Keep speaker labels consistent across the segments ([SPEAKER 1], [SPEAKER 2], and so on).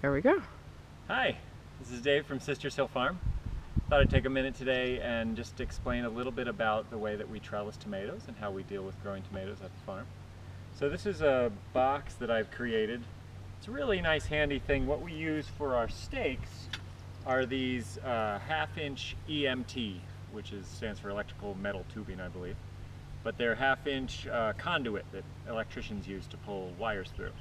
[SPEAKER 1] Here we go.
[SPEAKER 2] Hi, this is Dave from Sisters Hill Farm. Thought I'd take a minute today and just explain a little bit about the way that we trellis tomatoes and how we deal with growing tomatoes at the farm. So this is a box that I've created. It's a really nice handy thing. What we use for our stakes are these 1/2-inch EMT, which stands for electrical metal tubing, I believe. But they're 1/2-inch conduit that electricians use to pull wires through.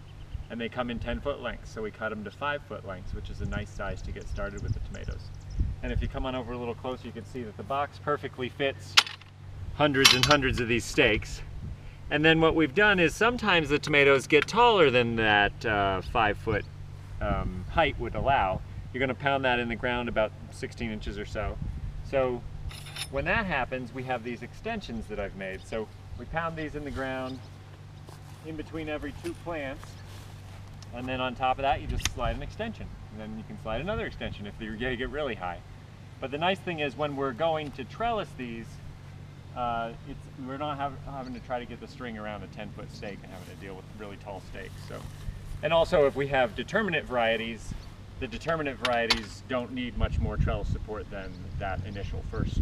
[SPEAKER 2] And they come in 10-foot lengths, so we cut them to 5-foot lengths, which is a nice size to get started with the tomatoes. And if you come on over a little closer, you can see that the box perfectly fits hundreds and hundreds of these stakes. And then what we've done is sometimes the tomatoes get taller than that 5-foot height would allow. You're going to pound that in the ground about 16 inches or so. So when that happens, we have these extensions that I've made. So we pound these in the ground in between every 2 plants. And then on top of that, you just slide an extension. And then you can slide another extension if you get really high. But the nice thing is when we're going to trellis these, we're not having to try to get the string around a 10-foot stake and having to deal with really tall stakes. So, and also if we have determinate varieties, the determinate varieties don't need much more trellis support than that initial first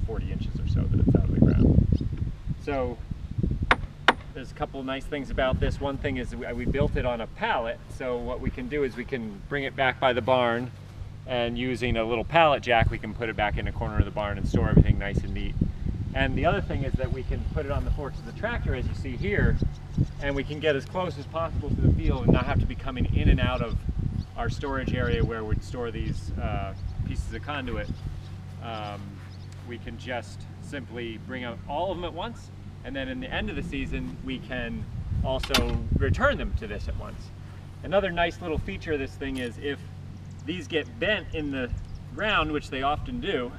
[SPEAKER 2] 40 inches or so that it's out of the ground. So there's a couple of nice things about this. One thing is we built it on a pallet, so what we can do is we can bring it back by the barn, and using a little pallet jack we can put it back in a corner of the barn and store everything nice and neat. And the other thing is that we can put it on the forks of the tractor, as you see here, and we can get as close as possible to the field and not have to be coming in and out of our storage area where we'd store these pieces of conduit. We can just simply bring out all of them at once, and then in the end of the season we can also return them to this at once. Another nice little feature of this thing is if these get bent in the ground, which they often do,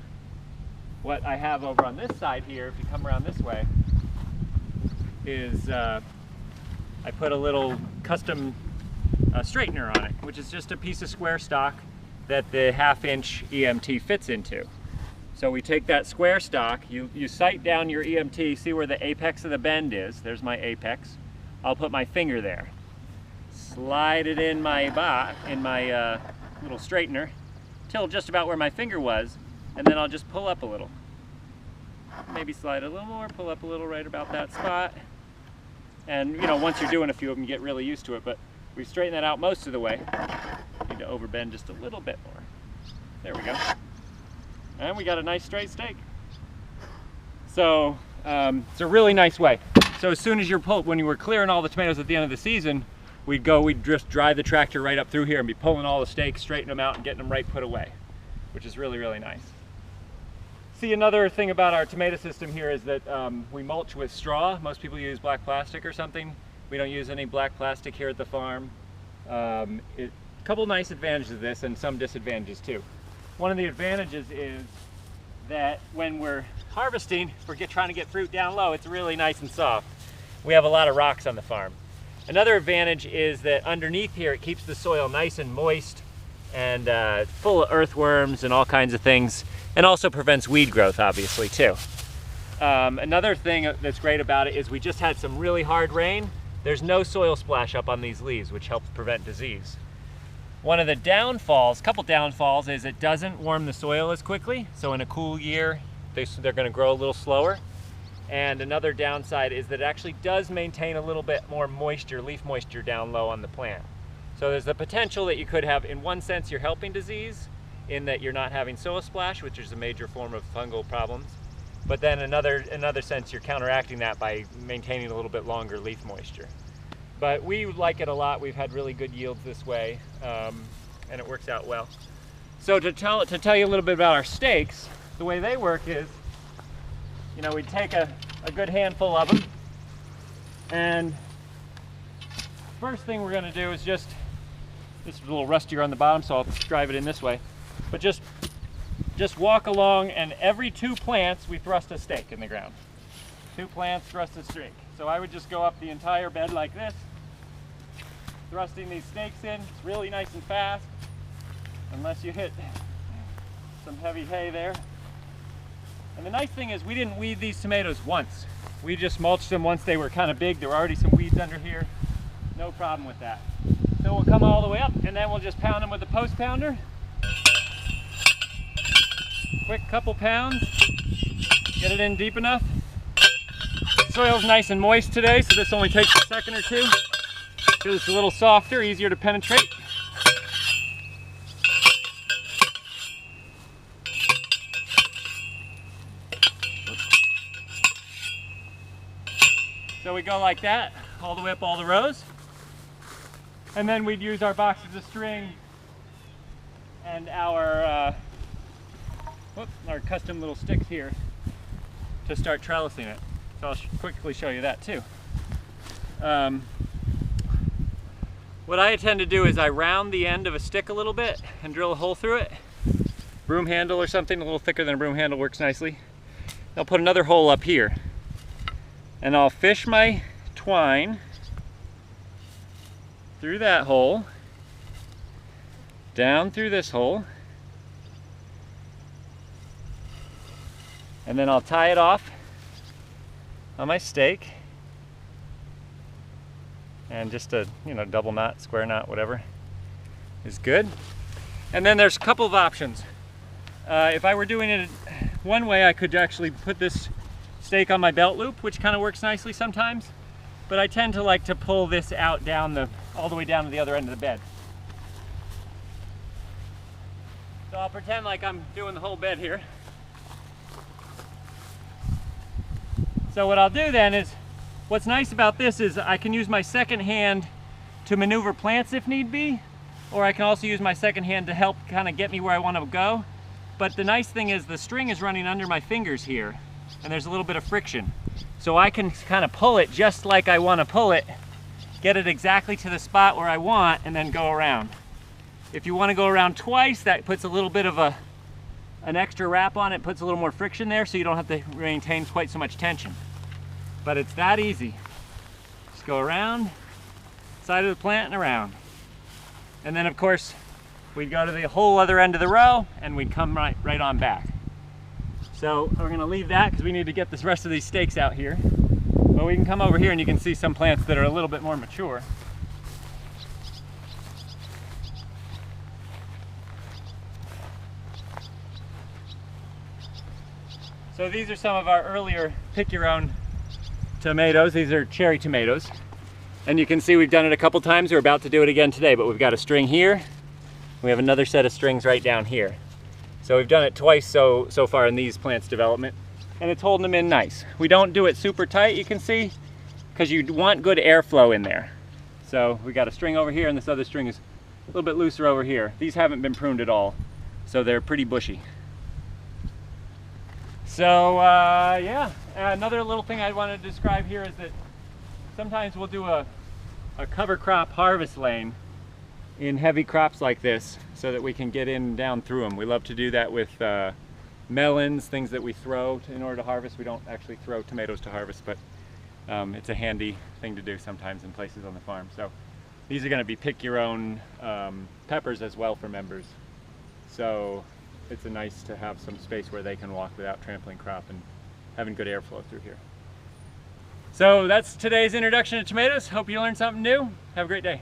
[SPEAKER 2] what I have over on this side here, if you come around this way, is I put a little custom straightener on it, which is just a piece of square stock that the 1/2-inch EMT fits into. So we take that square stock, you sight down your EMT, see where the apex of the bend is. There's my apex. I'll put my finger there. Slide it in my little straightener till just about where my finger was, and then I'll just pull up a little. Maybe slide a little more, pull up a little right about that spot. And once you're doing a few of them, you get really used to it, but we've straightened that out most of the way. Need to overbend just a little bit more. There we go. And we got a nice straight stake. So it's a really nice way. So as soon as when you were clearing all the tomatoes at the end of the season, we'd just drive the tractor right up through here and be pulling all the stakes, straightening them out and getting them right put away, which is really, really nice. See, another thing about our tomato system here is that we mulch with straw. Most people use black plastic or something. We don't use any black plastic here at the farm. A couple nice advantages of this and some disadvantages too. One of the advantages is that when we're harvesting, if we're trying to get fruit down low, it's really nice and soft. We have a lot of rocks on the farm. Another advantage is that underneath here it keeps the soil nice and moist and full of earthworms and all kinds of things, and also prevents weed growth obviously too. Another thing that's great about it is we just had some really hard rain. There's no soil splash up on these leaves, which helps prevent disease. One of the couple downfalls, is it doesn't warm the soil as quickly. So in a cool year, they're going to grow a little slower. And another downside is that it actually does maintain a little bit more moisture, leaf moisture down low on the plant. So there's the potential that you could have, in one sense, you're helping disease in that you're not having soil splash, which is a major form of fungal problems. But then another sense, you're counteracting that by maintaining a little bit longer leaf moisture. But we like it a lot. We've had really good yields this way, and it works out well. So to tell you a little bit about our stakes, the way they work is, we take a good handful of them, and first thing we're going to do is this is a little rustier on the bottom, so I'll drive it in this way, but just walk along, and every 2 plants we thrust a stake in the ground. 2 plants, thrust a stake. So I would just go up the entire bed like this, thrusting these stakes in. It's really nice and fast, unless you hit some heavy hay there. And the nice thing is we didn't weed these tomatoes once. We just mulched them once they were kind of big. There were already some weeds under here. No problem with that. So we'll come all the way up and then we'll just pound them with the post pounder. Quick couple pounds, get it in deep enough. Soil's nice and moist today, so this only takes a second or two because it's a little softer, easier to penetrate. So we go like that, all the way up all the rows. And then we'd use our boxes of string and our custom little sticks here to start trellising it. So I'll quickly show you that too. What I tend to do is I round the end of a stick a little bit and drill a hole through it. Broom handle or something a little thicker than a broom handle works nicely. I'll put another hole up here and I'll fish my twine through that hole, down through this hole, and then I'll tie it off on my stake, and just a double knot, square knot, whatever is good. And then there's a couple of options. If I were doing it one way, I could actually put this stake on my belt loop, which kind of works nicely sometimes, but I tend to like to pull this out all the way down to the other end of the bed. So I'll pretend like I'm doing the whole bed here. So what I'll do then is, what's nice about this is I can use my second hand to maneuver plants if need be, or I can also use my second hand to help kind of get me where I want to go. But the nice thing is the string is running under my fingers here, and there's a little bit of friction. So I can kind of pull it just like I want to pull it, get it exactly to the spot where I want, and then go around. If you want to go around twice, that puts a little bit of an extra wrap on it, puts a little more friction there so you don't have to maintain quite so much tension. But it's that easy. Just go around, side of the plant and around. And then of course, we'd go to the whole other end of the row and we'd come right on back. So we're gonna leave that because we need to get the rest of these stakes out here. But we can come over here and you can see some plants that are a little bit more mature. So these are some of our earlier pick your own tomatoes. These are cherry tomatoes. And you can see we've done it a couple times. We're about to do it again today, but we've got a string here. We have another set of strings right down here. So we've done it twice so far in these plants development, and it's holding them in nice. We don't do it super tight, you can see, because you want good airflow in there. So we got a string over here and this other string is a little bit looser over here. These haven't been pruned at all, so they're pretty bushy. So yeah, another little thing I want to describe here is that sometimes we'll do a cover crop harvest lane in heavy crops like this so that we can get in and down through them. We love to do that with melons, things that we throw in order to harvest. We don't actually throw tomatoes to harvest, but it's a handy thing to do sometimes in places on the farm. So these are going to be pick your own peppers as well for members. So it's nice to have some space where they can walk without trampling crop and having good airflow through here. So that's today's introduction to tomatoes. Hope you learned something new. Have a great day.